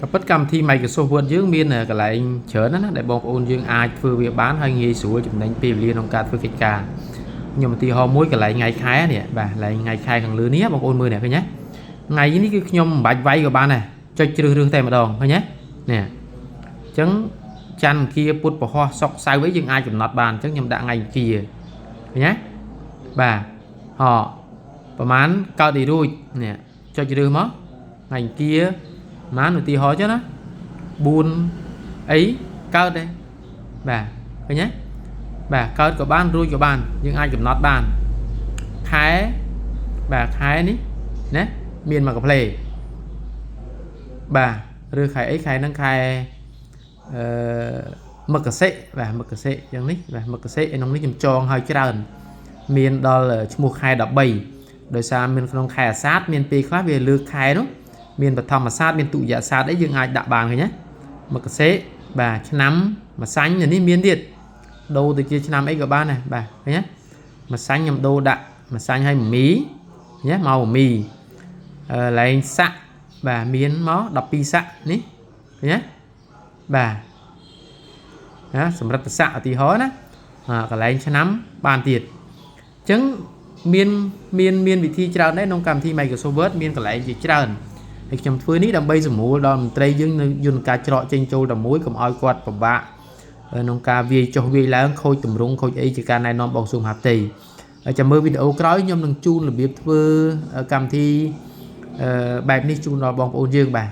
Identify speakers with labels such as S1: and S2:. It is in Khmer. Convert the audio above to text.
S1: ก็ปัจกรรมที่ Microsoft Word យើងមានកន្លែងច្រើនណាស់ដែលបងប្អូនយើងអាចធ្វើវាបានហើយងាយស្រួលចំណេញពេលវេលាក្នុងការធ្វើកិច្ចការខ្ញុំឧទាហរណ៍មួយកន្លែងថ្ងៃខែនេះបាទកន្លែងថ្ងៃខែខាងលើនេះបងប្អូនមើលនេះឃើញទេថ្ងៃនេះគឺខ្ញុំមិនបាច់វាយក៏បានដែរចុចជ្រើសរើសតែម្ដងឃើញទេនេះអញ្ចឹងច័ន្ទអង្គារពុធពហុសុក្រសៅរ៍អីយើងអាចកំណត់បានអញ្ចឹងខ្ញុំដាក់ថ្ងៃអង្គារឃើញទេបាទប្រហែលកើតទីរួចនេះចុចជ្រើសមកថ្ងៃអង្គារម៉ានឧទាហរណ៍ចឹងណា4អីកើតទេបាទឃើញទេបាទកើតក៏បានរួចក៏បានយើងអាចកំណត់បានខែបាទខែនេះណាមានមកកាផ្លេបាទឬខែអីខែហ្នឹងខែមករាបាទមករាយ៉ាងនេះបាទមករាក្នុងនេះខ្ញុំចងឲ្យច្រើនមានដល់ឈ្មោះខែ13ដោយសារមានក្នុងខែអាសាឍមានពេលខ្លះវាលើកខែនោះមានបឋមអាសាឍមានទុតិយអាសាឍអីយើងអាចដាក់បានឃើញទេមករាបាទឆ្នាំម្សាញ់នេះមានទៀតដូរទៅជាឆ្នាំអីក៏បានដែរបាទឃើញទេម្សាញ់ខ្ញុំដូរដាក់ម្សាញ់ឲ្យមីញ៉េមកមីឡែងស័កបាទមានមក12ស័កនេះឃើញទេបាទណាសម្រាប់ស័កឧទាហរណ៍ណាកន្លែងឆ្នាំបានទៀតអញ្ចឹងមានវិធីច្រើនដែរក្នុងកម្មវិធី Microsoft Word មានកន្លែងជាច្រើនហើយខ្ញុំធ្វើនេះដើម្បីសម្រួលដល់មន្ត្រីយើងនៅយន្តការច្រកចេញចូលតែមួយកុំឲ្យគាត់ពិបាកក្នុងការវាយចុះវាយឡើងខូចទម្រង់ខូចអីជាការណែនាំបងស៊ូមហាផ្ទៃហើយចាំមើលវីដេអូក្រោយខ្ញុំនឹងជូនរបៀបធ្វើកម្មវិធីបែបនេះជូនដល់បងប្អូនយើងបាទ